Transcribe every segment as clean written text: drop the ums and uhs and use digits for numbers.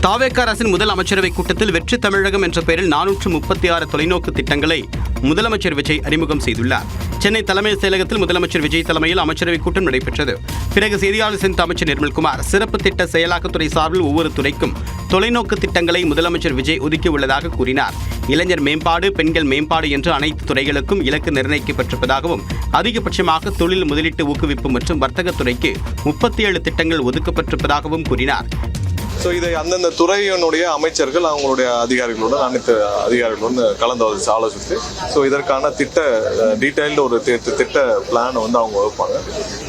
தாவேக அரசின் முதல் அமைச்சரவை கூட்டத்தில் வெற்றி தமிழகம் என்ற பெயரில் 436 தொலைநோக்கு திட்டங்களை முதலமைச்சர் விஜய் அறிமுகம் செய்துள்ளார். சென்னை தலைமைச் செயலகத்தில் முதலமைச்சர் விஜய் தலைமையில் அமைச்சரவைக் கூட்டம் நடைபெற்றது. பிறகு செய்தியாளர் சந்தித்த அமைச்சர் நிர்மல்குமார் சிறப்பு திட்ட செயலாக்கத்துறை சார்பில் ஒவ்வொரு துறைக்கும் தொலைநோக்கு திட்டங்களை முதலமைச்சர் விஜய் ஒதுக்கியுள்ளதாக கூறினார். இளைஞர் மேம்பாடு, பெண்கள் மேம்பாடு என்று அனைத்து துறைகளுக்கும் இலக்கு நிர்ணயிக்கப்பட்டிருப்பதாகவும் அதிகபட்சமாக தொழில் முதலீட்டு ஊக்குவிப்பு மற்றும் வர்த்தகத்துறைக்கு 37 திட்டங்கள் ஒதுக்கப்பட்டிருப்பதாகவும் கூறினார். இதை அந்தந்த துறையினுடைய அமைச்சர்கள் அவங்களுடைய அதிகாரிகளுடன் அனைத்து அதிகாரிகளுடன் கலந்து ஆலோசித்து இதற்கான டீடைல்டு ஒரு திட்ட பிளான் அவங்க வகுப்பாங்க.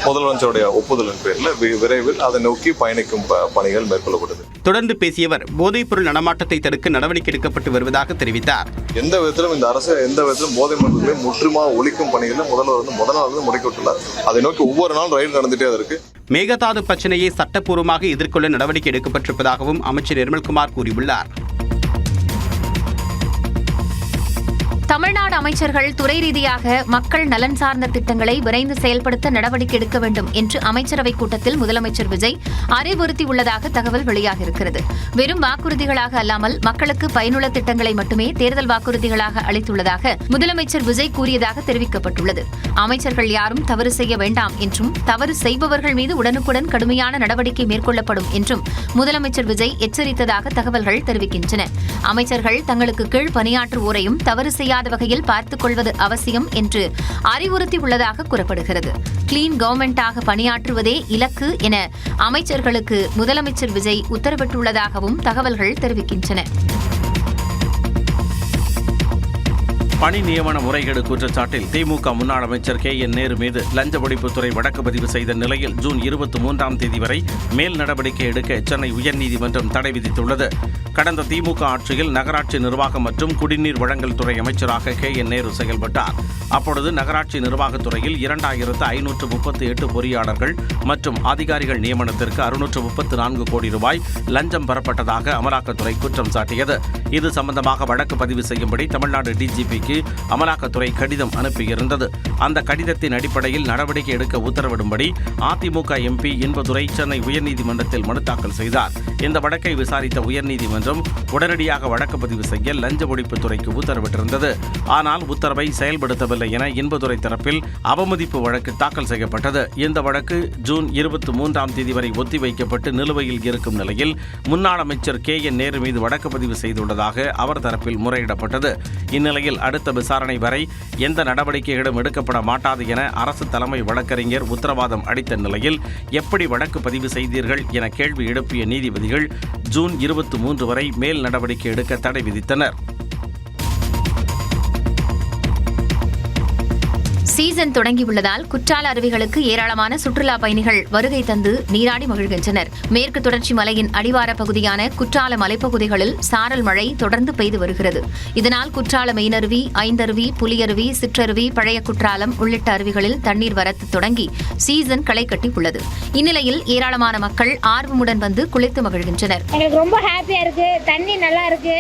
முதலமைச்சருடைய ஒப்புதலின் பேரில் விரைவில் அதை நோக்கி பயணிக்கும் பணிகள் மேற்கொள்ளப்பட்டது. தொடர்ந்து பேசியவர் போதைப்பொருள் நடமாட்டத்தை தடுக்க நடவடிக்கை எடுக்கப்பட்டு வருவதாக தெரிவித்தார். எந்த விதத்திலும் இந்த அரசு போதை மருந்துகளை முற்றிலுமாக ஒழிக்கும் பணிகளை முதல் நாள் முடக்கிவிட்டுள்ளார். அதை நோக்கி ஒவ்வொரு நாளும் ரயில் நடந்துட்டே இருக்கு. மேகதாது பிரச்சனையை சட்டப்பூர்வமாக எதிர்கொள்ள நடவடிக்கை எடுக்கப்பட்டிருப்பதாகவும் அமைச்சர் நிர்மல்குமார் கூறியுள்ளார். தமிழ்நாடு அமைச்சர்கள் துறை ரீதியாக மக்கள் நலன் சார்ந்த திட்டங்களை விரைந்து செயல்படுத்த நடவடிக்கை எடுக்க வேண்டும் என்று அமைச்சரவைக் கூட்டத்தில் முதலமைச்சர் விஜய் அறிவுறுத்தியுள்ளதாக தகவல் வெளியாகியிருக்கிறது. வெறும் வாக்குறுதிகளாக அல்லாமல் மக்களுக்கு பயனுள்ள திட்டங்களை மட்டுமே தேர்தல் வாக்குறுதிகளாக அளித்துள்ளதாக முதலமைச்சர் விஜய் கூறியதாக தெரிவிக்கப்பட்டுள்ளது. அமைச்சர்கள் யாரும் தவறு செய்ய வேண்டாம் என்றும் தவறு செய்பவர்கள் மீது உடனுக்குடன் கடுமையான நடவடிக்கை மேற்கொள்ளப்படும் என்றும் முதலமைச்சர் விஜய் எச்சரித்ததாக தகவல்கள் தெரிவிக்கின்றன. அமைச்சர்கள் தங்களுக்கு கீழ் பணியாற்றுவோரையும் தவறு செய்ய வகையில் பார்த்துக் கொள்வது அவசியம் என்று அறிவுறுத்தியுள்ளதாக கூறப்படுகிறது. கிளீன் கவர்மெண்டாக பணியாற்றுவதே இலக்கு என அமைச்சர்களுக்கு முதலமைச்சர் விஜய் உத்தரவிட்டுள்ளதாகவும் தகவல்கள் தெரிவிக்கின்றன. பணி நியமன முறைகேடு குற்றச்சாட்டில் திமுக முன்னாள் அமைச்சர் KN நேரு மீது லஞ்ச ஒழிப்புத்துறை வழக்கு பதிவு செய்த நிலையில் ஜூன் 23ஆம் தேதி வரை மேல் நடவடிக்கை எடுக்க சென்னை உயர்நீதிமன்றம் தடை விதித்துள்ளது. கடந்த திமுக ஆட்சியில் நகராட்சி நிர்வாகம் மற்றும் குடிநீர் வழங்கல் துறை அமைச்சராக KN நேரு செயல்பட்டார். அப்பொழுது நகராட்சி நிர்வாகத்துறையில் 2538 பொறியாளர்கள் மற்றும் அதிகாரிகள் நியமனத்திற்கு 634 கோடி ரூபாய் லஞ்சம் பெறப்பட்டதாக அமலாக்கத்துறை குற்றம் சாட்டியது. இது சம்பந்தமாக வழக்கு பதிவு செய்யும்படி தமிழ்நாடு DGPக்கு அமலாக்கத்துறை கடிதம் அனுப்பியிருந்தது. அந்த கடிதத்தின் அடிப்படையில் நடவடிக்கை எடுக்க உத்தரவிடும்படி அதிமுக MP இன்பதுரை சென்னை உயர்நீதிமன்றத்தில் மனு தாக்கல் செய்தார். இந்த வழக்கை விசாரித்த உயர்நீதிமன்றம் உடனடியாக வழக்கு பதிவு செய்ய லஞ்ச ஒழிப்புத்துறைக்கு உத்தரவிட்டிருந்தது. ஆனால் உத்தரவை செயல்படுத்தவில்லை என இன்பதுரை தரப்பில் அவமதிப்பு வழக்கு தாக்கல் செய்யப்பட்டது. இந்த வழக்கு ஜூன் 23ஆம் தேதி வரை ஒத்திவைக்கப்பட்டு நிலுவையில் இருக்கும் நிலையில் முன்னாள் அமைச்சர் KN நேரு மீது வழக்கு பதிவு செய்துள்ளதாக அவர் தரப்பில் முறையிடப்பட்டது. இந்நிலையில் அடுத்த விசாரணை வரை எந்த நடவடிக்கைகளும் எடுக்கப்பட மாட்டாது என அரசு தலைமை வழக்கறிஞர் உத்தரவாதம் அளித்த நிலையில் எப்படி வழக்கு பதிவு செய்தீர்கள் என கேள்வி எழுப்பிய நீதிபதிகள் ஜூன் 23 வரை மேல் நடவடிக்கை எடுக்க தடை விதித்தனர். சீசன் தொடங்கியுள்ளதால் குற்றால அருவிகளுக்கு ஏராளமான சுற்றுலா பயணிகள் வருகை தந்து நீராடி மகிழ்கின்றனர். மேற்கு தொடர்ச்சி மலையின் அடிவார பகுதியான குற்றால மலைப்பகுதிகளில் சாரல் மழை தொடர்ந்து பெய்து வருகிறது. இதனால் குற்றால மெயினருவி, ஐந்தருவி, புலியருவி, சிற்றருவி, பழைய குற்றாலம் உள்ளிட்ட அருவிகளில் தண்ணீர் வரத்து தொடங்கி சீசன் களை கட்டி உள்ளது. இந்நிலையில் ஏராளமான மக்கள் ஆர்வமுடன் வந்து குளித்து மகிழ்கின்றனர். எங்களுக்கு ரொம்ப ஹாப்பியா இருக்கு. தண்ணி நல்லா இருக்கு.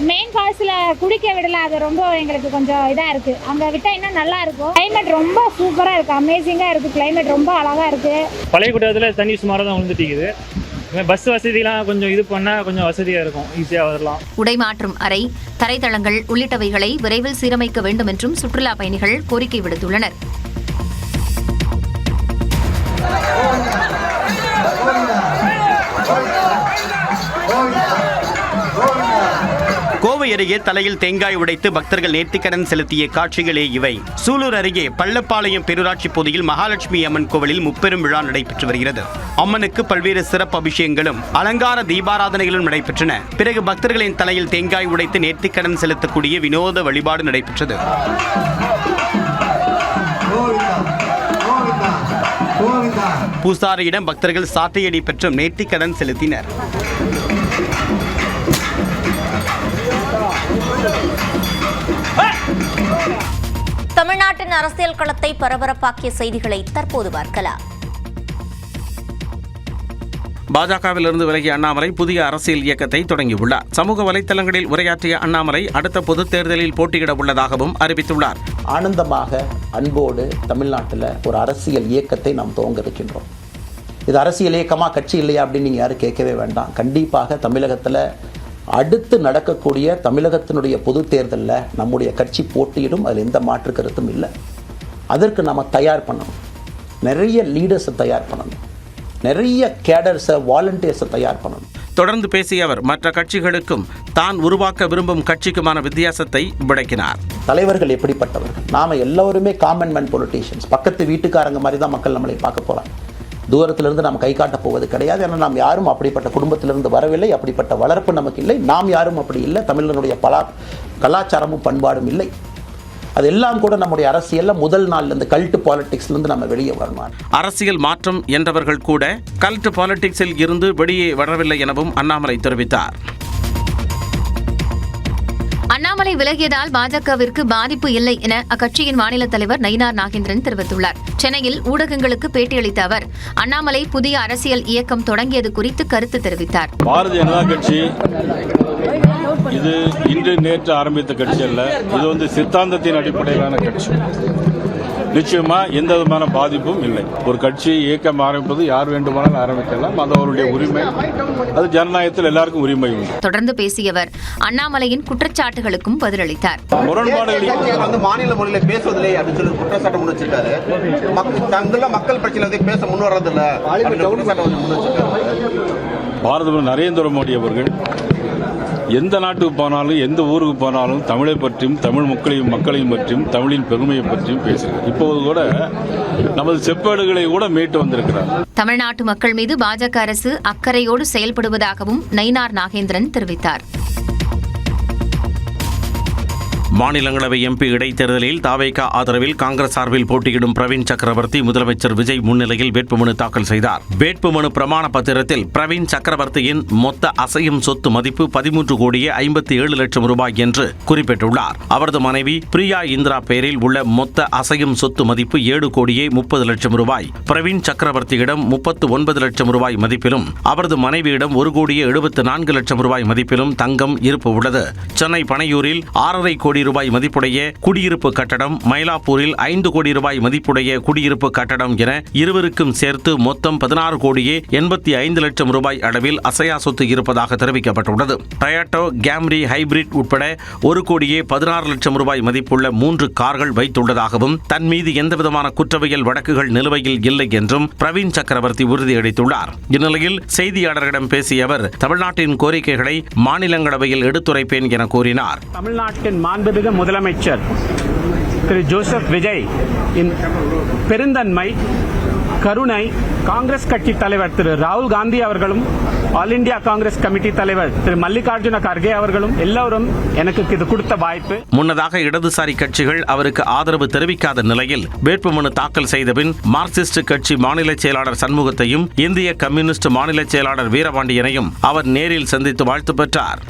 மெயின் ஃபால்ஸில் குடிக்க விடல, அது ரொம்ப எங்களுக்கு கொஞ்சம் இதாக இருக்குது. அங்கே விட்டால் இன்னும் நல்லா இருக்கும். கிளைமேட் ரொம்ப சூப்பராக இருக்குது, அமேசிங்காக இருக்குது. கிளைமேட் ரொம்ப அழகாக இருக்குது. பழைய குற்றத்தில் தண்ணி சுமாராக தான் விழுந்துட்டிக்குது. பஸ் வசதிலாம் கொஞ்சம் இது பண்ணால் கொஞ்சம் வசதியாக இருக்கும், ஈஸியாக வரலாம். உடை மாற்றும் அறை, தரைத்தளங்கள் உள்ளிட்டவைகளை விரைவில் சீரமைக்க வேண்டும் என்றும் சுற்றுலா பயணிகள் கோரிக்கை விடுத்துள்ளனர். கோவை அருகே தலையில் தேங்காய் உடைத்து பக்தர்கள் நேர்த்திக்கடன் செலுத்திய காட்சிகளே இவை. சூலூர் அருகே பள்ளப்பாளையம் பேரூராட்சி பகுதியில் மகாலட்சுமி அம்மன் கோவிலில் முப்பெரும் விழா நடைபெற்று வருகிறது. அம்மனுக்கு பல்வேறு சிறப்பு அபிஷேகங்களும் அலங்கார தீபாராதனைகளும் நடைபெற்றன. பிறகு பக்தர்களின் தலையில் தேங்காய் உடைத்து நேர்த்திக்கடன் செலுத்தக்கூடிய வினோத வழிபாடு நடைபெற்றது. பூசாரியிடம் பக்தர்கள் சாட்டையடி பெற்றும் நேர்த்திக்கடன் செலுத்தினர். தமிழ்நாட்டின் அரசியல் களத்தை பரபரப்பாக்கிய செய்திகளை தற்போது பார்க்கலாம். பாஜகவிலிருந்து விலகிய அண்ணாமலை புதிய அரசியல் இயக்கத்தை தொடங்கியுள்ளார். சமூக வலைதளங்களில் உரையாற்றிய அண்ணாமலை அடுத்த பொதுத் தேர்தலில் போட்டியிட உள்ளதாகவும் அறிவித்துள்ளார். ஆனந்தமாக, அன்போடு தமிழ்நாட்டில் ஒரு அரசியல் இயக்கத்தை நாம் துவங்க இருக்கின்றோம். இது அரசியல் இயக்கமா கட்சி இல்லையா அப்படின்னு நீங்கள் யாரும் கேட்கவே வேண்டாம். கண்டிப்பாக தமிழகத்தில் அடுத்து நடக்கக்கூடிய தமிழகத்தினுடைய பொது தேர்தலில் நம்முடைய கட்சி போட்டியிடும், அதில் எந்த மாற்று கருத்தும் இல்லை. அதற்கு நம்ம தயார் பண்ணணும், நிறைய லீடர்ஸை தயார் பண்ணணும், நிறைய கேடர்ஸை வாலண்டியர்ஸை தயார் பண்ணணும். தொடர்ந்து பேசிய அவர் மற்ற கட்சிகளுக்கும் தான் உருவாக்க விரும்பும் கட்சிக்குமான வித்தியாசத்தை விளக்கினார். தலைவர்கள் எப்படிப்பட்டவர்கள்? நாம எல்லோருமே காமன் மேன் பொலிட்டீஷியன்ஸ். பக்கத்து வீட்டுக்காரங்க மாதிரி தான் மக்கள் நம்மளை பார்க்க போகிறாங்க. தூரத்திலிருந்து நாம் கை காட்ட போவது கிடையாது. ஏன்னா நாம் யாரும் அப்படிப்பட்ட குடும்பத்திலிருந்து வரவில்லை, அப்படிப்பட்ட வளர்ப்பு நமக்கு இல்லை, நாம் யாரும் அப்படி இல்லை, தமிழனுடைய கலாச்சாரமும் பண்பாடும் இல்லை. அதெல்லாம் கூட நம்முடைய அரசியலில் முதல் நாள்லேருந்து கல்ட்டு பாலிடிக்ஸ்லேருந்து நம்ம வெளியே வரணும். அரசியல் மாற்றம் என்றவர்கள் கூட கல்ட்டு பாலிடிக்ஸில் இருந்து வெளியே வரவில்லை எனவும் அண்ணாமலை தெரிவித்தார். அண்ணாமலை விலகியதால் பாஜகவிற்கு பாதிப்பு இல்லை என அக்கட்சியின் மாநில தலைவர் நயினார் நாகேந்திரன் தெரிவித்துள்ளார். சென்னையில் ஊடகங்களுக்கு பேட்டியளித்த அவர் அண்ணாமலை புதிய அரசியல் இயக்கம் தொடங்கியது குறித்து கருத்து தெரிவித்தார். பாரதிய ஜனதா கட்சி இது இன்று நேற்று ஆரம்பித்த கட்சி அல்ல, இது சித்தாந்தத்தின் அடிப்படையிலான கட்சி. நிச்சயமா எந்த விதமான பாதிப்பும் இல்லை. ஒரு கட்சி இயக்கம் ஆரம்பிப்பது யார் வேண்டுமானாலும் ஆரம்பிக்கலாம், அது அவருடைய உரிமை. அது ஜனநாயகத்தில் எல்லாருக்கும் உரிமை உண்டு. தொடர்ந்து பேசியவர் அண்ணாமலையின் குற்றச்சாட்டுகளுக்கும் பதிலளித்தார். முரண்பாடுகள் மாநில மொழியில பேசுவதில்லை அப்படின்னு சொல்லி குற்றச்சாட்டு முன் வச்சிருக்காரு. மக்கள் பிரச்சனை பேச முன் வர்றதில்லை. பாரத பிரதமர் நரேந்திர மோடி அவர்கள் எந்த நாட்டுக்கு போனாலும் எந்த ஊருக்கு போனாலும் தமிழை பற்றியும் தமிழ் மக்களையும் பற்றியும் தமிழின் பெருமையை பற்றியும் பேசுகிறார். இப்போது கூட நமது செப்பேடுகளை கூட மீட்டு வந்திருக்கிறார். தமிழ்நாட்டு மக்கள் மீது பாஜக அரசு அக்கறையோடு செயல்படுவதாகவும் நயினார் நாகேந்திரன் தெரிவித்தார். மாநிலங்களவை எம்பி இடைத்தேர்தலில் தாவேகா ஆதரவில் காங்கிரஸ் சார்பில் போட்டியிடும் பிரவீன் சக்கரவர்த்தி முதலமைச்சர் விஜய் முன்னிலையில் வேட்புமனு தாக்கல் செய்தார். வேட்புமனு பிரமாண பத்திரத்தில் பிரவீன் சக்கரவர்த்தியின் மொத்த அசையும் சொத்து மதிப்பு 13,57,00,000 ரூபாய் என்று குறிப்பிட்டுள்ளார். அவரது மனைவி பிரியா இந்திரா பெயரில் உள்ள மொத்த அசையும் சொத்து மதிப்பு 7,30,00,000 ரூபாய். பிரவீன் சக்கரவர்த்தியிடம் 39 லட்சம் ரூபாய் மதிப்பிலும் அவரது மனைவியிடம் 1,74,00,000 ரூபாய் மதிப்பிலும் தங்கம் இருப்பு உள்ளது. சென்னை பனையூரில் 6.5 கோடி ரூபாய் மதிப்புடைய குடியிருப்பு கட்டடம், மயிலாப்பூரில் 5 கோடி ரூபாய் மதிப்புடைய குடியிருப்பு கட்டடம் என இருவருக்கும் சேர்த்து மொத்தம் 16,85,00,000 ரூபாய் அளவில் அசையா சொத்து இருப்பதாக தெரிவிக்கப்பட்டுள்ளது. டொயோட்டோ கேம்ரி ஹைபிரிட் உட்பட 1,16,00,000 ரூபாய் மதிப்புள்ள 3 கார்கள் வைத்துள்ளதாகவும் தன் மீது எந்தவிதமான குற்றவியல் வழக்குகள் நிலுவையில் இல்லை என்றும் பிரவீன் சக்கரவர்த்தி உறுதியளித்துள்ளார். இந்நிலையில் செய்தியாளர்களிடம் பேசிய அவர் தமிழ்நாட்டின் கோரிக்கைகளை மாநிலங்களவையில் எடுத்துரைப்பேன் என கூறினார். தமிழ்நாட்டின் முதலமைச்சர் திரு ஜோசப் விஜய் பெருந்தன்மை, கருணை, காங்கிரஸ் கட்சி தலைவர் திரு ராகுல் காந்தி அவர்களும் ஆல் இந்தியா காங்கிரஸ் கமிட்டி தலைவர் திரு மல்லிகார்ஜுன கார்கே அவர்களும் எல்லோரும் எனக்கு இது கொடுத்த வாய்ப்பு. முன்னதாக இடதுசாரி கட்சிகள் அவருக்கு ஆதரவு தெரிவிக்காத நிலையில் வேட்புமனு தாக்கல் செய்தபின் மார்க்சிஸ்ட் கட்சி மாநில செயலாளர் சண்முகத்தையும் இந்திய கம்யூனிஸ்ட் மாநில செயலாளர் வீரபாண்டியனையும் அவர் நேரில் சந்தித்து வாழ்த்து பெற்றார்.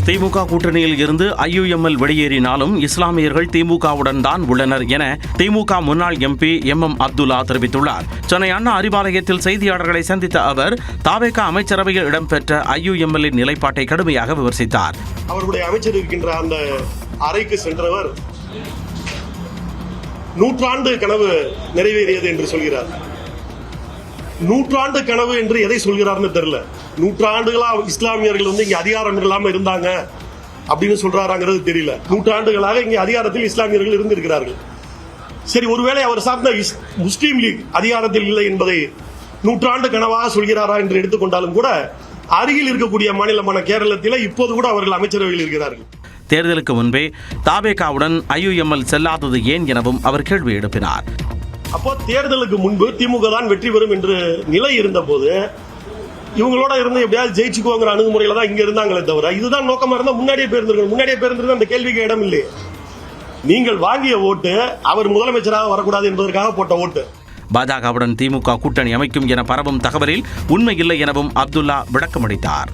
திமுக கூட்டணியில் இருந்து IUML வெளியேறினாலும் இஸ்லாமியர்கள் திமுகவுடன் தான் உள்ளனர் என திமுக முன்னாள் MP MM அப்துல்லா தெரிவித்துள்ளார். சென்னை அண்ணா அறிவாலயத்தில் செய்தியாளர்களை சந்தித்த அவர் தாவேகா அமைச்சரவையில் இடம்பெற்ற IUML-இன் நிலைப்பாட்டை கடுமையாக விமர்சித்தார். அவருடைய அமைச்சர் இருக்கின்ற அந்த அறைக்கு சென்றவர் நூற்றாண்டு கனவு நிறைவேறியது என்று சொல்கிறார். நூற்றாண்டு கனவு என்று எதை சொல்கிறார்னு தெரியல. நூற்றாண்டுகளா இஸ்லாமியர்கள் இங்க அதிகாரம் இல்லாம இருந்தாங்க அப்படின்னு சொல்றாராங்கிறது தெரியல. நூற்றாண்டுகளாக இங்க அதிகாரத்தில் இஸ்லாமியர்கள் இருந்திருக்கிறார்கள். சரி, ஒருவேளை அவர் சார்ந்த முஸ்லீம் லீக் அதிகாரத்தில் இல்லை என்பதை நூற்றாண்டு கனவாக சொல்கிறாரா என்று எடுத்துக்கொண்டாலும் கூட அருகில் இருக்கக்கூடிய மாநிலமான கேரளத்தில் இப்போது கூட அவர்கள் அமைச்சரவையில் இருக்கிறார்கள். தேர்தலுக்கு முன்பே தாவேகாவுடன் IUML செல்லாதது ஏன் எனவும் அவர் கேள்வி எழுப்பினார். அப்போ தேர்தலுக்கு முன்பு திமுக தான் வெற்றி பெறும் என்று நிலை இருந்த போது இவங்களோட இருந்து எப்படியாவது ஜெயிச்சுக்குவாங்கிற அணுகுமுறையில தான் இங்க இருந்தாங்களே தவிர இதுதான் நோக்கமா இருந்தா முன்னாடியே பேருந்திருந்தா அந்த கேள்விக்கு இடம் இல்லையே. நீங்கள் வாங்கிய ஓட்டு அவர் முதலமைச்சராக வரக்கூடாது என்பதற்காக போட்ட ஓட்டு. பாஜகவுடன் திமுக கூட்டணி அமைக்கும் என பரவும் தகவலில் உண்மை இல்லை எனவும் அப்துல்லா விளக்கமளித்தார்.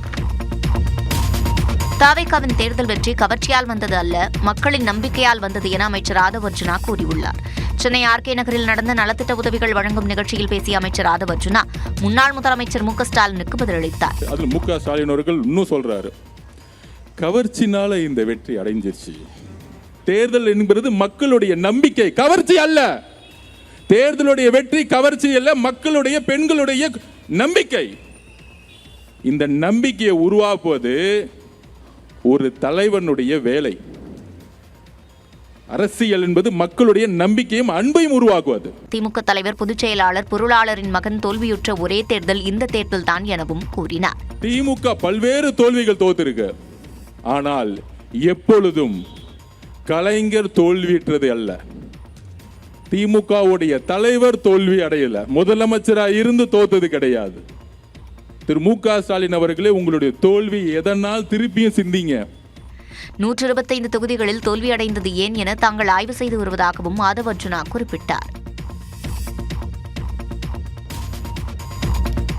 தாவேகாவின் தேர்தல் வெற்றி கவர்ச்சியால் வந்தது அல்ல, மக்களின் நம்பிக்கையால் வந்தது என அமைச்சர் ஆதவ் அர்ஜுனா கூறியுள்ளார். சென்னை RK நகரில் நடந்த நலத்திட்ட உதவிகள் வழங்கும் நிகழ்ச்சியில் பேசிய அமைச்சர் ஆதவ் அர்ஜுனா முன்னாள் முதலமைச்சர் MK ஸ்டாலினுக்கு பதிலளித்தார். அதில் MK ஸ்டாலின் அவர்கள் இன்னும் சொல்றாரு, கவர்ச்சினால இந்த வெற்றி அடைஞ்சிருச்சு. தேர்தல் என்பது மக்களுடைய நம்பிக்கை, கவர்ச்சி அல்ல. தேர்தலுடைய வெற்றி கவர்ச்சி அல்ல, மக்களுடைய பெண்களுடைய நம்பிக்கை. இந்த நம்பிக்கையை உருவாக்குவது ஒரு தலைவனுடைய வேலை. அரசியல் என்பது மக்களுடைய நம்பிக்கையும் அன்பையும் உருவாக்குவது. திமுக தலைவர் பொதுச் செயலாளர் பொருளாளரின் மகன் தோல்வியுற்ற ஒரே தேர்தல் இந்த தேர்தல் தான் எனவும் கூறினார். திமுக பல்வேறு தோல்விகள் தோத்திருக்கு, ஆனால் எப்பொழுதும் கலைஞர் தோல்வியுற்றது அல்ல. திமுகவுடைய தலைவர் தோல்வி அடையல, முதலமைச்சராக இருந்து தோத்தது கிடையாது. திரு மு.க. ஸ்டாலின் அவர்களே, உங்களுடைய தோல்வி எதனால் திருப்பியும் சிந்திங்க. 125 தொகுதிகளில் தோல்வியடைந்தது ஏன் என தாங்கள் ஆய்வு செய்து வருவதாகவும் ஆதவ் அர்ஜுனா குறிப்பிட்டார்.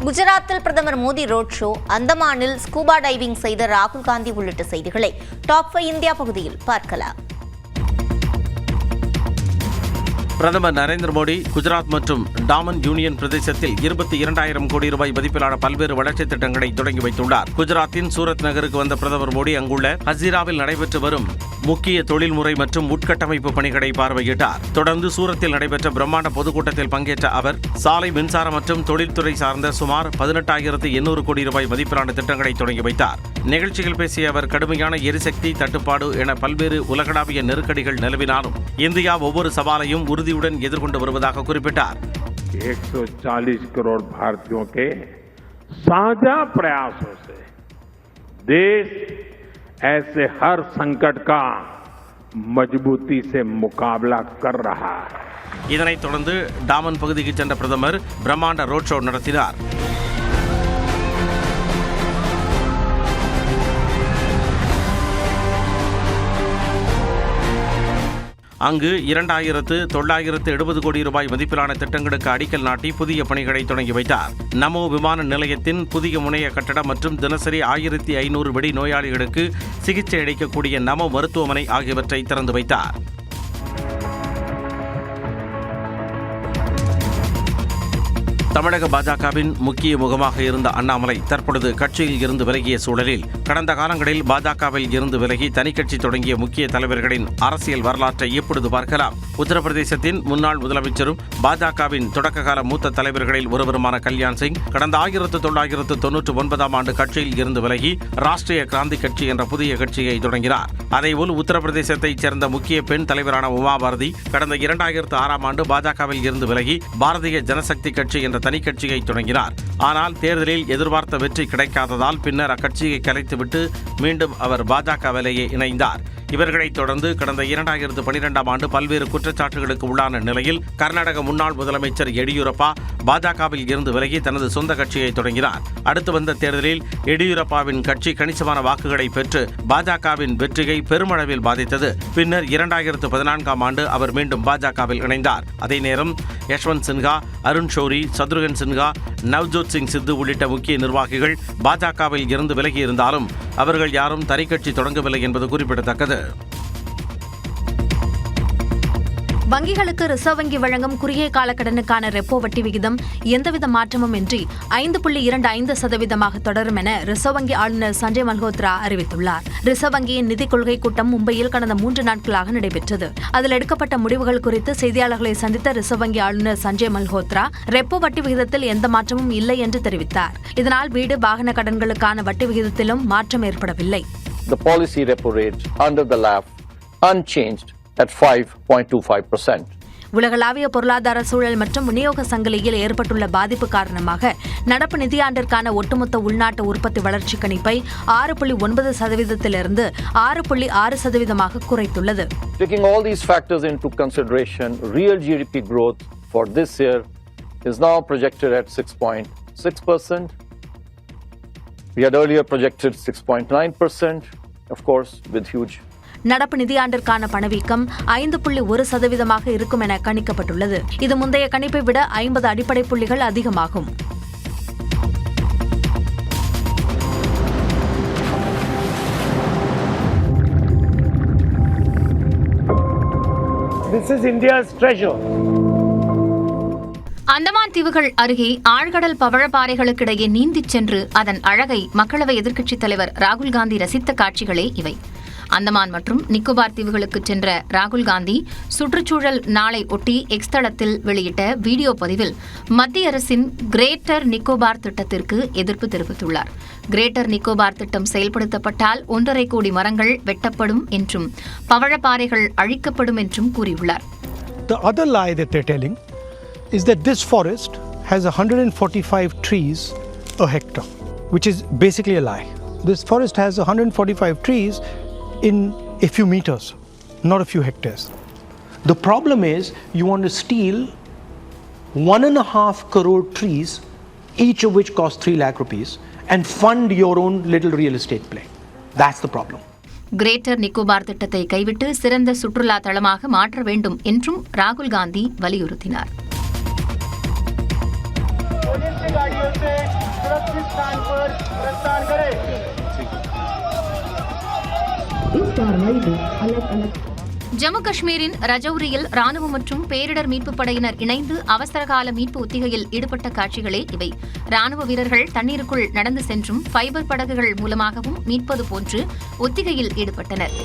குஜராத்தில் பிரதமர் மோடி ரோட் ஷோ, அந்தமானில் ஸ்கூபா டைவிங் செய்த ராகுல் காந்தி உள்ளிட்ட செய்திகளை டாப் 5 இந்தியா பகுதியில் பார்க்கலாம். பிரதமர் நரேந்திர மோடி குஜராத் மற்றும் டாமன் யூனியன் பிரதேசத்தில் 22,000 கோடி ரூபாய் மதிப்பிலான பல்வேறு வளர்ச்சித் திட்டங்களை தொடங்கி வைத்துள்ளார். குஜராத்தின் சூரத் நகருக்கு வந்த பிரதமர் மோடி அங்குள்ள ஹசிராவில் நடைபெற்று வரும் முக்கிய தொழில்முறை மற்றும் உட்கட்டமைப்பு பணிகளை பார்வையிட்டார். தொடர்ந்து சூரத்தில் நடைபெற்ற பிரம்மாண்ட பொதுக்கூட்டத்தில் பங்கேற்ற அவர் சாலை, மின்சார மற்றும் தொழில்துறை சார்ந்த சுமார் 18,800 கோடி ரூபாய் மதிப்பிலான திட்டங்களை தொடங்கி வைத்தார். நிகழ்ச்சியில் பேசிய அவர், கடுமையான எரிசக்தி தட்டுப்பாடு என பல்வேறு உலகளாவிய நெருக்கடிகள் நிலவினாலும் இந்தியா ஒவ்வொரு சவாலையும் உறுதியுடன் எதிர்கொண்டு வருவதாக குறிப்பிட்டார். 140 करोड़ भारतीयों के साझा प्रयासों से देश ऐसे हर संकट का मजबूती से मुकाबला कर रहा है. இதனைத் தொடர்ந்து டாமன் பகுதிக்கு சென்ற பிரதமர் பிரம்மாண்ட ரோட் ஷோ நடத்தினார். அங்கு 2,970 கோடி ரூபாய் மதிப்பிலான திட்டங்களுக்கு அடிக்கல் நாட்டி புதிய பணிகளை தொடங்கி வைத்தார். நமோ விமான நிலையத்தின் புதிய முனைய கட்டடம் மற்றும் தினசரி 1,500 வெடி நோயாளிகளுக்கு சிகிச்சை அளிக்கக்கூடிய நமோ மருத்துவமனை ஆகியவற்றை திறந்து வைத்தார். தமிழக பாஜகவின் முக்கிய முகமாக இருந்த அண்ணாமலை தற்பொழுது கட்சியில் இருந்து விலகிய சூழலில் கடந்த காலங்களில் பாஜகவில் இருந்து விலகி தனிக்கட்சி தொடங்கிய முக்கிய தலைவர்களின் அரசியல் வரலாற்றை இப்பொழுது பார்க்கலாம். உத்தரப்பிரதேசத்தின் முன்னாள் முதலமைச்சரும் பாஜகவின் தொடக்ககால மூத்த தலைவர்களில் ஒருவருமான கல்யாண் சிங் கடந்த 1999ஆம் ஆண்டு கட்சியில் இருந்து விலகி ராஷ்டிரிய கிராந்தி கட்சி என்ற புதிய கட்சியை தொடங்கினார். அதேபோல் உத்தரப்பிரதேசத்தைச் சேர்ந்த முக்கிய பெண் தலைவரான உமா பாரதி கடந்த 2006ஆம் ஆண்டு பாஜகவில் இருந்து விலகி பாரதிய ஜனசக்தி கட்சி என்ற தனிக்கட்சியை தொடங்கினார். ஆனால் தேர்தலில் எதிர்பார்த்த வெற்றி கிடைக்காததால் பின்னர் அக்கட்சியை கலைத்துவிட்டு மீண்டும் அவர் பாஜகவிலேயே இணைந்தார். இவர்களைத் தொடர்ந்து கடந்த 2012ஆம் ஆண்டு பல்வேறு குற்றச்சாட்டுகளுக்கு உள்ளான நிலையில் கர்நாடக முன்னாள் முதலமைச்சர் எடியூரப்பா பாஜகவில் இருந்து விலகி தனது சொந்த கட்சியை தொடங்கினார். அடுத்து வந்த தேர்தலில் எடியூரப்பாவின் கட்சி கணிசமான வாக்குகளை பெற்று பாஜகவின் வெற்றியை பெருமளவில் பாதித்தது. பின்னர் 2014ஆம் ஆண்டு அவர் மீண்டும் பாஜகவில் இணைந்தார். அதே நேரம் யஷ்வந்த் சின்ஹா, அருண் ஷோரி, சத்ருகன் சின்ஹா, நவ்ஜோத் சிங் சித்து உள்ளிட்ட முக்கிய நிர்வாகிகள் பாஜகவில் இருந்து விலகி இருந்தாலும் அவர்கள் யாரும் தனிக்கட்சி தொடங்கவில்லை என்பது குறிப்பிடத்தக்கது. வங்கிகளுக்கு ரிசர்வ் வங்கி வழங்கும் குறுகிய கால கடனுக்கான ரெப்போ வட்டி விகிதம் எந்தவித மாற்றமும் இன்றி 5.25% தொடரும் என ரிசர்வ் வங்கி ஆளுநர் சஞ்சய் மல்ஹோத்ரா அறிவித்துள்ளார். ரிசர்வ் வங்கியின் நிதிக் கொள்கை கூட்டம் மும்பையில் கடந்த 3 நாட்களாக நடைபெற்றது. அதில் எடுக்கப்பட்ட முடிவுகள் குறித்து செய்தியாளர்களை சந்தித்த ரிசர்வ் வங்கி ஆளுநர் சஞ்சய் மல்ஹோத்ரா ரெப்போ வட்டி விகிதத்தில் எந்த மாற்றமும் இல்லை என்று தெரிவித்தார். இதனால் வீடு, வாகன கடன்களுக்கான வட்டி விகிதத்திலும் மாற்றம் ஏற்படவில்லை. The policy repo rate under the LAF unchanged at 5.25%. உலகளாவிய பொருளாதார சூழல் மற்றும் விநியோக சங்கிலியில் ஏற்பட்டுள்ள பாதிப்பு காரணமாக நடப்பு நிதியாண்டிற்கான ஒட்டுமொத்த உள்நாட்டு உற்பத்தி வளர்ச்சி கணிப்பை 6.9%இலிருந்து 6.6% குறைத்துள்ளது. Taking all these factors into consideration, real GDP growth for this year is now projected at 6.6%. We had earlier projected 6.9%, of course, with huge. நடப்பு நிதியாண்டிற்கான பணவீக்கம் 5.1% இருக்கும் என கணிக்கப்பட்டுள்ளது. இது முந்தைய கணிப்பை விட 50 அடிப்படை புள்ளிகள் அதிகமாகும். This is India's treasure. Andaman தீவுகள் அருகே ஆழ்கடல் பவழப்பாறைகளுக்கிடையே நீந்திச் சென்று அதன் அழகை மக்களவை எதிர்க்கட்சித் தலைவர் ராகுல் காந்தி ரசித்த காட்சிகளே இவை. அந்தமான் மற்றும் நிக்கோபார் தீவுகளுக்கு சென்ற ராகுல் காந்தி சுற்றுச்சூழல் நாளை ஒட்டி எக்ஸ் தளத்தில் வெளியிட்ட வீடியோ பதிவில் மத்திய அரசின் கிரேட்டர் நிக்கோபார் திட்டத்திற்கு எதிர்ப்பு தெரிவித்துள்ளார். கிரேட்டர் நிக்கோபார் திட்டம் செயல்படுத்தப்பட்டால் 1.5 கோடி மரங்கள் வெட்டப்படும் என்றும் பவழப்பாறைகள் அழிக்கப்படும் என்றும் கூறியுள்ளார். The other lie that they're telling is that this forest has 145 trees a hectare, which is basically a lie. This forest has 145 trees in a few meters, not a few hectares. The problem is you want to steal 1.5 crore trees, each of which cost 3 lakh rupees, and fund your own little real estate play. That's the problem. Greater Nicobar திட்டத்தை கைவிட்டு சிறந்த சுற்றுலா தளமாக மாற்ற வேண்டும் என்றும் ராகுல் காந்தி வலியுறுத்தினார். ஜம்மு காஷ்மீரின் ரஜௌரியில் ராணுவம் மற்றும் பேரிடர் மீட்புப் படையினர் இணைந்து அவசரகால மீட்பு ஒத்திகையில் ஈடுபட்ட காட்சிகளே இவை. ராணுவ வீரர்கள் தண்ணீருக்குள் நடந்து சென்றும் ஃபைபர் படகுகள் மூலமாகவும் மீட்பது போன்று ஒத்திகையில் ஈடுபட்டனர்.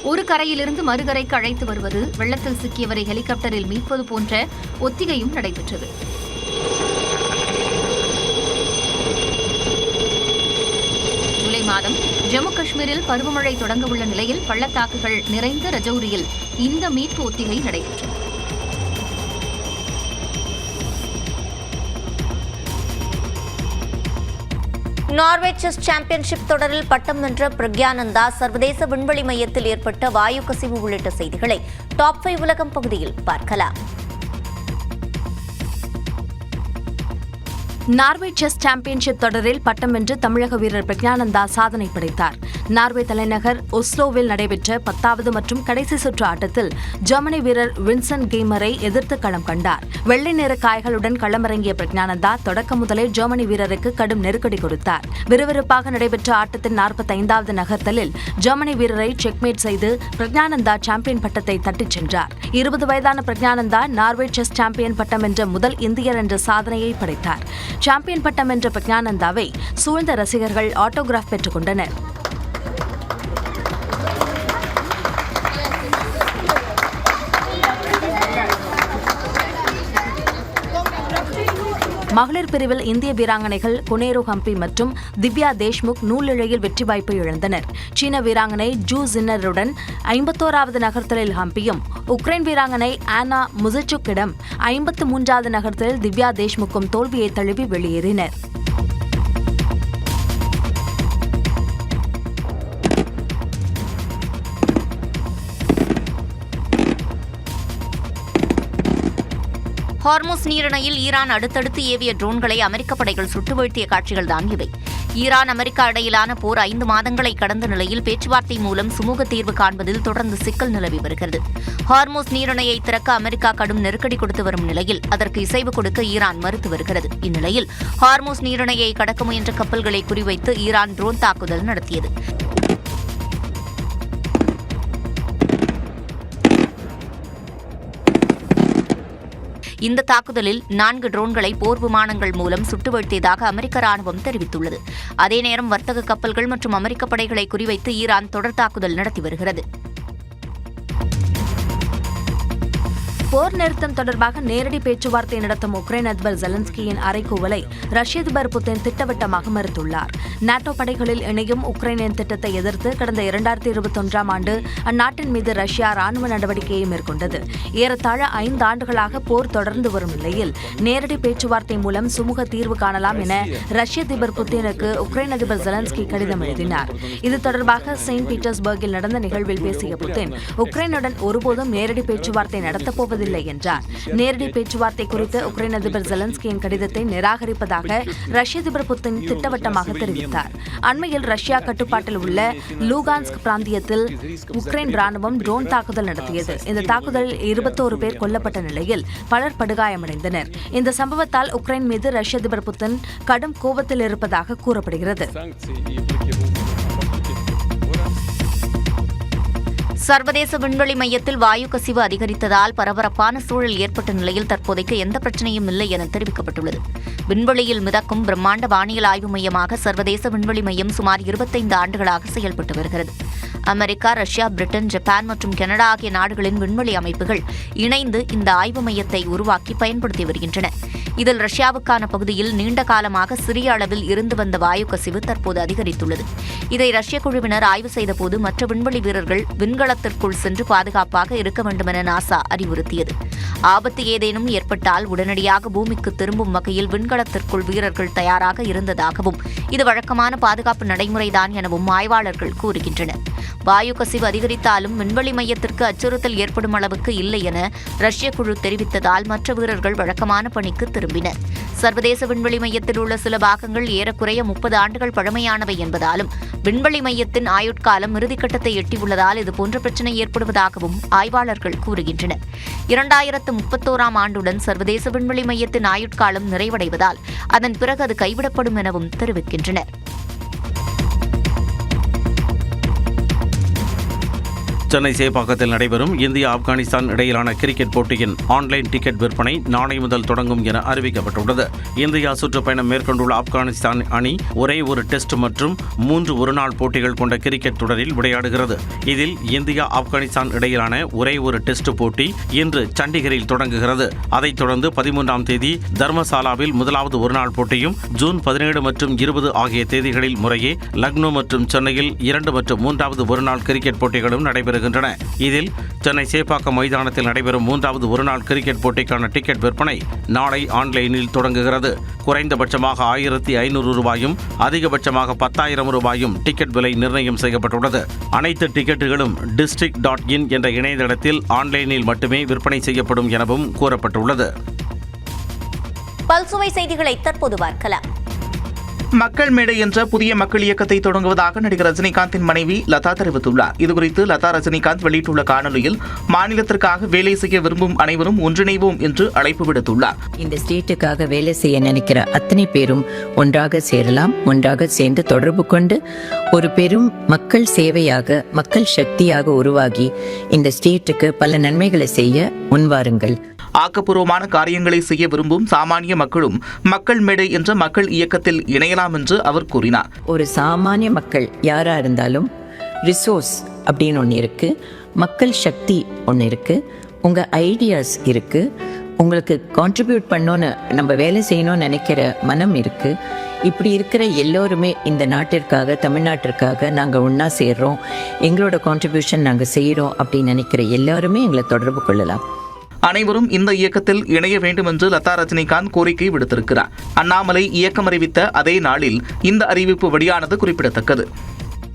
ஒரு கரையிலிருந்து மறுகரைக்கு அழைத்து வருவது, வெள்ளத்தில் சிக்கியவரை ஹெலிகாப்டரில் மீட்பது போன்ற ஒத்திகையும் நடைபெற்றது. ஜூலை மாதம் ஜம்மு காஷ்மீரில் பருவமழை தொடங்க உள்ள நிலையில் பள்ளத்தாக்குகள் நிறைந்த ரஜௌரியில் இந்த மீட்பு ஒத்திகை நடைபெற்றது. நார்வே செஸ் சாம்பியன்ஷிப் தொடரில் பட்டம் வென்ற பிரக்யானந்தா சர்வதேச விண்வெளி மையத்தில் ஏற்பட்ட வாயு கசிவு உள்ளிட்ட செய்திகளை டாப் 5 உலகம் பகுதியில் பார்க்கலாம். நார்வே செஸ் சாம்பியன்ஷிப் தொடரில் பட்டம் வென்று தமிழக வீரர் பிரக்யானந்தா சாதனை படைத்தார். நார்வே தலைநகர் ஒஸ்லோவில் நடைபெற்ற 10வது மற்றும் கடைசி சுற்று ஆட்டத்தில் ஜெர்மனி வீரர் வின்சென்ட் கேமரை எதிர்த்து களம் கண்டார். வெள்ளை நிற காய்களுடன் களமிறங்கிய பிரக்யானந்தா தொடக்கம் முதலே ஜெர்மனி வீரருக்கு கடும் நெருக்கடி கொடுத்தார். விறுவிறுப்பாக நடைபெற்ற ஆட்டத்தின் 45வது நகர்த்தலில் ஜெர்மனி வீரரை செக்மேட் செய்து பிரக்யானந்தா சாம்பியன் பட்டத்தை தட்டிச் சென்றார். 20 வயதான பிரக்யானந்தா நார்வே செஸ் சாம்பியன் பட்டம் வென்ற முதல் இந்தியர் என்ற சாதனையை படைத்தார். சாம்பியன் பட்டம் வென்ற பிரக்யானந்தாவை சூழ்ந்த ரசிகர்கள் ஆட்டோகிராஃப் பெற்றுக் கொண்டனர். மகளிர் பிரிவில் இந்திய வீராங்கனைகள் கொனேரு ஹம்பி மற்றும் திவ்யா தேஷ்முக் நூலிழையில் வெற்றி வாய்ப்பை இழந்தனர். சீன வீராங்கனை ஜூ ஜின்னருடன் 51வது நகர்த்தலில் ஹம்பியும், உக்ரைன் வீராங்கனை ஆனா முசிச்சுக்கிடம் 53வது நகர்த்தலில் திவ்யா தேஷ்முக்கும் தோல்வியை தழுவி வெளியேறினர். ஹார்முஸ் நீரிணையில் ஈரான் அடுத்தடுத்து ஏவிய ட்ரோன்களை அமெரிக்க படைகள் சுட்டு வீழ்த்திய காட்சிகள்தான் இவை. ஈரான் அமெரிக்கா இடையிலான போர் 5 மாதங்களை கடந்த நிலையில் பேச்சுவார்த்தை மூலம் சுமூக தீர்வு காண்பதில் தொடர்ந்து சிக்கல் நிலவி வருகிறது. ஹார்முஸ் நீரிணையை திறக்க அமெரிக்கா கடும் நெருக்கடி கொடுத்து வரும் நிலையில் அதற்கு இசைவு கொடுக்க ஈரான் மறுத்து வருகிறது. இந்நிலையில் ஹார்முஸ் நீரிணையை கடக்க முயன்ற கப்பல்களை குறிவைத்து ஈரான் ட்ரோன் தாக்குதல் நடத்தியது. இந்த தாக்குதலில் 4 ட்ரோன்களை போர் விமானங்கள் மூலம் சுட்டு வீழ்த்தியதாக அமெரிக்க ராணுவம் தெரிவித்துள்ளது. அதே நேரம் வர்த்தக கப்பல்கள் மற்றும் அமெரிக்க படைகளை குறிவைத்து ஈரான் தொடர் தாக்குதல் நடத்தி வருகிறது. போர் நிறுத்தம் தொடர்பாக நேரடி பேச்சுவார்த்தை நடத்தும் உக்ரைன் அதிபர் ஜெலன்ஸ்கியின் அறைகூவலை ரஷ்ய அதிபர் புதின் திட்டவட்டமாக மறுத்துள்ளார். நாட்டோ படைகளில் இணையும் உக்ரைனின் திட்டத்தை எதிர்த்து கடந்த 2021ஆம் ஆண்டு அந்நாட்டின் மீது ரஷ்யா ராணுவ நடவடிக்கையை மேற்கொண்டது. ஏறத்தாழ 5 ஆண்டுகளாக போர் தொடர்ந்து வரும் நிலையில் நேரடி பேச்சுவார்த்தை மூலம் சுமூக தீர்வு காணலாம் என ரஷ்ய அதிபர் புதினுக்கு உக்ரைன் அதிபர் ஜெலன்ஸ்கி கடிதம் எழுதினார். இது தொடர்பாக செயின்ட் பீட்டர்ஸ்பர்கில் நடந்த நிகழ்வில் பேசிய புதின் உக்ரைனுடன் ஒருபோதும் நேரடி பேச்சுவார்த்தை நடத்தப்போவது என்றார். நேரடி பேச்சுவார்த்தை குறித்து உக்ரைன் அதிபர் ஜெலன்ஸ்கியின் கடிதத்தை நிராகரிப்பதாக ரஷ்ய அதிபர் புதின் திட்டவட்டமாக தெரிவித்தார். அண்மையில் ரஷ்யா கட்டுப்பாட்டில் உள்ள லூகான்ஸ்க் பிராந்தியத்தில் உக்ரைன் ராணுவம் ட்ரோன் தாக்குதல் நடத்தியது. இந்த தாக்குதலில் 21 பேர் கொல்லப்பட்ட நிலையில் பலர் படுகாயமடைந்தனர். இந்த சம்பவத்தால் உக்ரைன் மீது ரஷ்ய அதிபர் புதின் கடும் கோபத்தில் இருப்பதாக கூறப்படுகிறது. சர்வதேச விண்வெளி மையத்தில் வாயு கசிவு அதிகரித்ததால் பரபரப்பான சூழல் ஏற்பட்ட நிலையில் தற்போதைக்கு எந்த பிரச்சனையும் இல்லை என தெரிவிக்கப்பட்டுள்ளது. விண்வெளியில் மிதக்கும் பிரம்மாண்ட வானியல் ஆய்வு மையமாக சர்வதேச விண்வெளி மையம் சுமார் 25 ஆண்டுகளாக செயல்பட்டு வருகிறது. அமெரிக்கா, ரஷ்யா, பிரிட்டன், ஜப்பான் மற்றும் கனடா ஆகிய நாடுகளின் விண்வெளி அமைப்புகள் இணைந்து இந்த ஆய்வு மையத்தை உருவாக்கி பயன்படுத்தி வருகின்றன. இதில் ரஷ்யாவுக்கான பகுதியில் நீண்ட காலமாக சிறிய அளவில் இருந்து வந்த வாயு கசிவு தற்போது அதிகரித்துள்ளது. இதை ரஷ்ய குழுவினர் ஆய்வு செய்தபோது மற்ற விண்வெளி வீரர்கள் விண்கலத்திற்குள் சென்று பாதுகாப்பாக இருக்க வேண்டுமென நாசா அறிவுறுத்தியது. ஆபத்து ஏதேனும் ஏற்பட்டால் உடனடியாக பூமிக்கு திரும்பும் வகையில் விண்கலத்திற்குள் வீரர்கள் தயாராக இருந்ததாகவும் இது வழக்கமான பாதுகாப்பு நடைமுறைதான் எனவும் ஆய்வாளர்கள் கூறுகின்றனர். வாயு கசிவு அதிகரித்தாலும் விண்வெளி மையத்திற்கு அச்சுறுத்தல் ஏற்படும் அளவுக்கு இல்லை என ரஷ்ய குழு தெரிவித்ததால் மற்ற வீரர்கள் வழக்கமான பணிக்கு திரும்பினர். சர்வதேச விண்வெளி மையத்தில் உள்ள சில பாகங்கள் ஏறக்குறைய 30 ஆண்டுகள் பழமையானவை என்பதாலும் விண்வெளி மையத்தின் ஆயுட்காலம் இறுதிக்கட்டத்தை எட்டியுள்ளதால் இதுபோன்ற பிரச்சினை ஏற்படுவதாகவும் ஆய்வாளர்கள் கூறுகின்றனர். 2031ஆம் ஆண்டுடன் சர்வதேச விண்வெளி மையத்தின் ஆயுட்காலம் நிறைவடைவதால் அதன் பிறகு அது கைவிடப்படும் எனவும் தெரிவிக்கின்றனர். சென்னை சேப்பாக்கத்தில் நடைபெறும் இந்தியா ஆப்கானிஸ்தான் இடையிலான கிரிக்கெட் போட்டியின் ஆன்லைன் டிக்கெட் விற்பனை நாளை முதல் தொடங்கும் என அறிவிக்கப்பட்டுள்ளது. இந்தியா சுற்றுப்பயணம் மேற்கொண்டுள்ள ஆப்கானிஸ்தான் அணி ஒரே ஒரு டெஸ்ட் மற்றும் 3 ஒருநாள் போட்டிகள் கொண்ட கிரிக்கெட் தொடரில் விளையாடுகிறது. இதில் இந்தியா ஆப்கானிஸ்தான் இடையிலான ஒரே ஒரு டெஸ்ட் போட்டி இன்று சண்டிகரில் தொடங்குகிறது. அதைத் தொடர்ந்து 13ஆம் தேதி தர்மசாலாவில் முதலாவது ஒருநாள் போட்டியும், ஜூன் 17 மற்றும் 20 ஆகிய தேதிகளில் முறையே லக்னோ மற்றும் சென்னையில் 2 மற்றும் 3வது ஒருநாள் கிரிக்கெட் போட்டிகளும் நடைபெறும். இதில் சென்னை சேப்பாக்கம் மைதானத்தில் நடைபெறும் 3வது ஒருநாள் கிரிக்கெட் போட்டிக்கான டிக்கெட் விற்பனை நாளை ஆன்லைனில் தொடங்குகிறது. குறைந்தபட்சமாக 1500 ரூபாயும் அதிகபட்சமாக 10,000 ரூபாயும் டிக்கெட் விலை நிர்ணயம் செய்யப்பட்டுள்ளது. அனைத்து டிக்கெட்டுகளும் district.in என்ற இணையதளத்தில் ஆன்லைனில் மட்டுமே விற்பனை செய்யப்படும் எனவும் கூறப்பட்டுள்ளது. பல்சுவை செய்திகளை தற்போது பார்க்கலாம். மக்கள் மேடை என்ற புதிய மக்கள் இயக்கத்தை தொடங்குவதாக நடிகர் ரஜினிகாந்தின் மனைவி லதா தெரிவித்துள்ளார். இதுகுறித்து லதா ரஜினிகாந்த் வெளியிட்டுள்ள காணொலியில் மாநிலத்திற்காக வேலை செய்ய விரும்பும் அனைவரும் ஒன்றிணைவோம் என்று அழைப்பு விடுத்துள்ளார். இந்த ஸ்டேட்டுக்காக வேலை செய்ய நினைக்கிற அத்தனை பேரும் ஒன்றாக சேரலாம். ஒன்றாக சேர்ந்து தொடர்பு கொண்டு ஒரு பெரும் மக்கள் சேவையாக, மக்கள் சக்தியாக உருவாகி இந்த ஸ்டேட்டுக்கு பல நன்மைகளை செய்ய முன்வாருங்கள். ஆக்கப்பூர்வமான காரியங்களை செய்ய விரும்பும் சாமானிய மக்களும் மக்கள் மேடை என்ற மக்கள் இயக்கத்தில் இணையலாம் என்று அவர் கூறினார். ஒரு சாமானிய மக்கள் யாரா இருந்தாலும் ரிசோர்ஸ் அப்படின்னு ஒன்று இருக்கு, மக்கள் சக்தி ஒன்று இருக்கு, உங்க ஐடியாஸ் இருக்கு, உங்களுக்கு கான்ட்ரிபியூட் பண்ணோன்னு நம்ம வேலை செய்யணும்னு நினைக்கிற மனம் இருக்கு. இப்படி இருக்கிற எல்லோருமே இந்த நாட்டிற்காக, தமிழ்நாட்டிற்காக நாங்கள் ஒன்றா சேர்றோம், எங்களோட கான்ட்ரிபியூஷன் நாங்கள் செய்கிறோம் அப்படின்னு நினைக்கிற எல்லாருமே எங்களை தொடர்பு கொள்ளலாம். அனைவரும் இந்த இயக்கத்தில் இணைய வேண்டும் என்று லதா ரஜினிகாந்த் கோரிக்கை விடுத்திருக்கிறார். அண்ணாமலை இயக்கம் அறிவித்த அதே நாளில் இந்த அறிவிப்பு வெளியானது குறிப்பிடத்தக்கது.